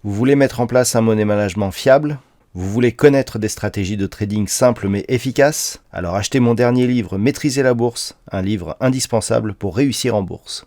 Vous voulez mettre en place un money management fiable? Vous voulez connaître des stratégies de trading simples mais efficaces? Alors achetez mon dernier livre Maîtriser la bourse, un livre indispensable pour réussir en bourse.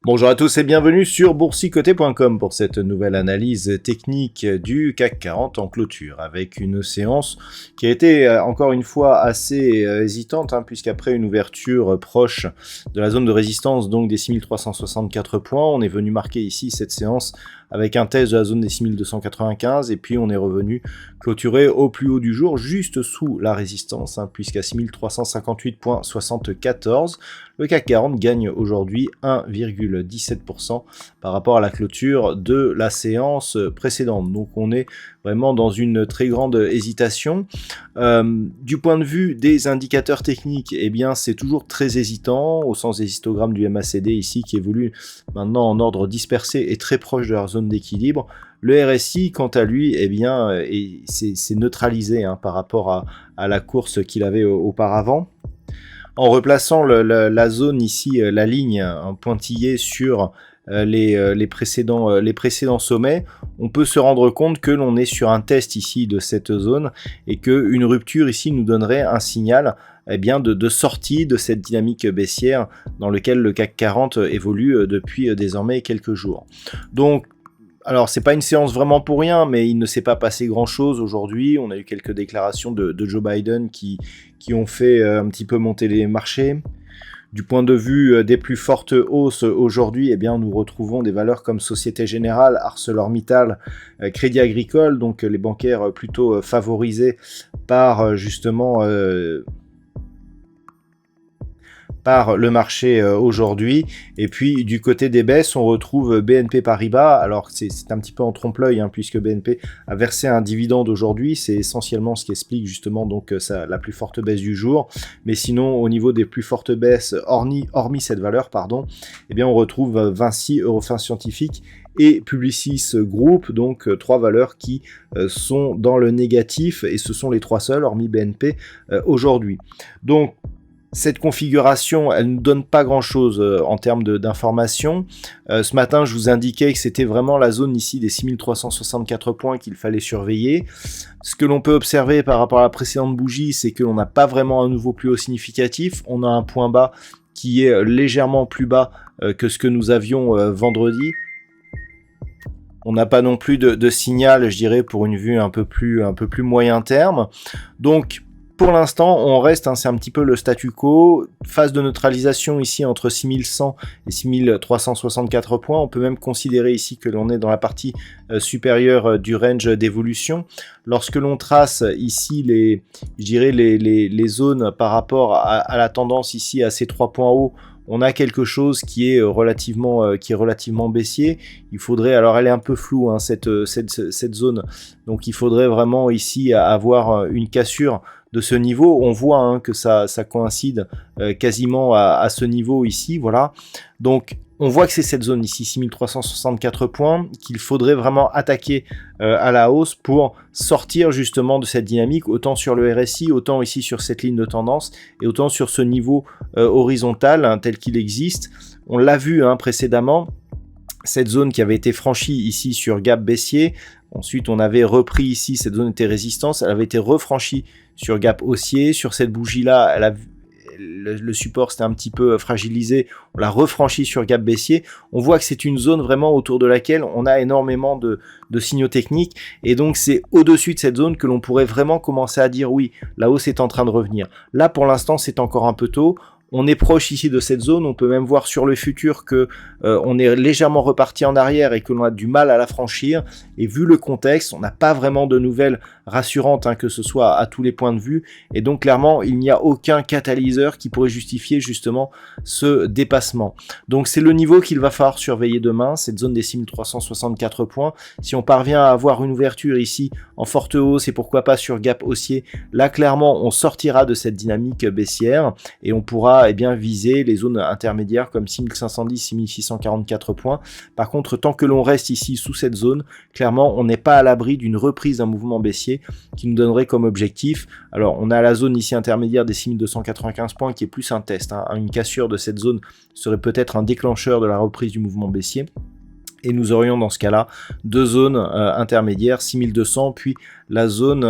Bonjour à tous et bienvenue sur boursicoté.com pour cette nouvelle analyse technique du CAC 40 en clôture, avec une séance qui a été encore une fois assez hésitante, puisqu'après une ouverture proche de la zone de résistance, donc des 6364 points, on est venu marquer ici cette séance avec un test de la zone des 6295, et puis on est revenu clôturer au plus haut du jour, juste sous la résistance, puisqu'à 6358,74, le CAC 40 gagne aujourd'hui 1,17% par rapport à la clôture de la séance précédente. Donc on est vraiment dans une très grande hésitation. Du point de vue des indicateurs techniques, eh bien c'est toujours très hésitant, au sens des histogrammes du MACD ici qui évolue maintenant en ordre dispersé et très proche de leur zone d'équilibre. Le RSI, quant à lui, eh bien, c'est neutralisé par rapport à la course qu'il avait auparavant. En replaçant la zone ici, la ligne pointillée sur les précédents sommets, on peut se rendre compte que l'on est sur un test ici de cette zone et qu'une rupture ici nous donnerait un signal de sortie de cette dynamique baissière dans laquelle le CAC 40 évolue depuis désormais quelques jours. Donc, alors, c'est pas une séance vraiment pour rien, mais il ne s'est pas passé grand-chose aujourd'hui. On a eu quelques déclarations de Joe Biden qui ont fait un petit peu monter les marchés. Du point de vue des plus fortes hausses aujourd'hui, eh bien, nous retrouvons des valeurs comme Société Générale, ArcelorMittal, Crédit Agricole, donc les bancaires plutôt favorisés par justement par le marché aujourd'hui. Et puis du côté des baisses, on retrouve BNP Paribas. Alors c'est un petit peu en trompe-l'œil, puisque BNP a versé un dividende aujourd'hui. C'est essentiellement ce qui explique justement donc la plus forte baisse du jour. Mais sinon, au niveau des plus fortes baisses, hormis cette valeur, eh bien on retrouve Vinci, Eurofins Scientifique et Publicis Group, donc trois valeurs qui sont dans le négatif, et ce sont les trois seules, hormis BNP, aujourd'hui. Donc cette configuration, elle ne nous donne pas grand-chose en termes d'informations. Ce matin, je vous indiquais que c'était vraiment la zone ici des 6364 points qu'il fallait surveiller. Ce que l'on peut observer par rapport à la précédente bougie, c'est que l'on n'a pas vraiment un nouveau plus haut significatif. On a un point bas qui est légèrement plus bas que ce que nous avions vendredi. On n'a pas non plus de signal, je dirais, pour une vue un peu plus moyen terme. Donc, pour l'instant, on reste, c'est un petit peu le statu quo, phase de neutralisation ici entre 6100 et 6364 points. On peut même considérer ici que l'on est dans la partie supérieure du range d'évolution. Lorsque l'on trace ici les zones par rapport à la tendance ici à ces 3 points hauts, on a quelque chose qui est relativement baissier. Il faudrait, alors elle est un peu floue cette zone, donc il faudrait vraiment ici avoir une cassure de ce niveau. On voit que ça coïncide quasiment à ce niveau ici, voilà. Donc on voit que c'est cette zone ici, 6364 points, qu'il faudrait vraiment attaquer à la hausse pour sortir justement de cette dynamique, autant sur le RSI, autant ici sur cette ligne de tendance, et autant sur ce niveau horizontal tel qu'il existe. On l'a vu précédemment, cette zone qui avait été franchie ici sur gap baissier. Ensuite, on avait repris ici, cette zone était résistance, elle avait été refranchie sur gap haussier. Sur cette bougie-là, le support s'était un petit peu fragilisé, on l'a refranchi sur gap baissier. On voit que c'est une zone vraiment autour de laquelle on a énormément de signaux techniques, et donc c'est au-dessus de cette zone que l'on pourrait vraiment commencer à dire oui, la hausse est en train de revenir. Là, pour l'instant, c'est encore un peu tôt. On est proche ici de cette zone, on peut même voir sur le futur que on est légèrement reparti en arrière et que l'on a du mal à la franchir. Et vu le contexte, on n'a pas vraiment de nouvelles rassurantes, que ce soit à tous les points de vue. Et donc clairement, il n'y a aucun catalyseur qui pourrait justifier justement ce dépassement. Donc c'est le niveau qu'il va falloir surveiller demain, cette zone des 6364 points. Si on parvient à avoir une ouverture ici en forte hausse et pourquoi pas sur gap haussier, là clairement on sortira de cette dynamique baissière et on pourra viser les zones intermédiaires comme 6510, 6644 points. Par contre, tant que l'on reste ici sous cette zone, clairement on n'est pas à l'abri d'une reprise d'un mouvement baissier qui nous donnerait comme objectif. Alors on a la zone ici intermédiaire des 6295 points qui est plus un test, une cassure de cette zone serait peut-être un déclencheur de la reprise du mouvement baissier. Et nous aurions dans ce cas-là deux zones intermédiaires, 6200, puis la zone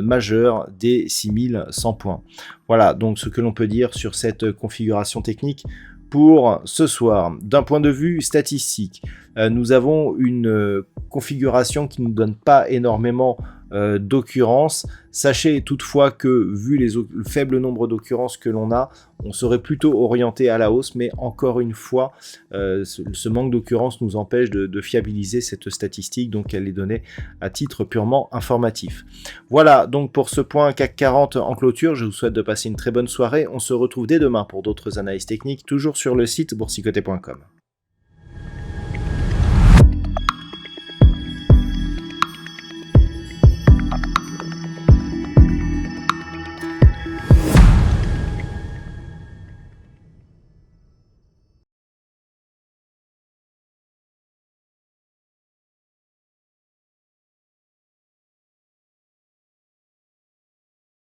majeure des 6100 points. Voilà donc ce que l'on peut dire sur cette configuration technique pour ce soir. D'un point de vue statistique, nous avons une configuration qui ne nous donne pas énormément d'occurrences. Sachez toutefois que vu le faible nombre d'occurrences que l'on a, on serait plutôt orienté à la hausse, mais encore une fois, ce manque d'occurrences nous empêche de fiabiliser cette statistique, donc elle est donnée à titre purement informatif. Voilà donc pour ce point CAC 40 en clôture, je vous souhaite de passer une très bonne soirée, on se retrouve dès demain pour d'autres analyses techniques, toujours sur le site boursicoté.com.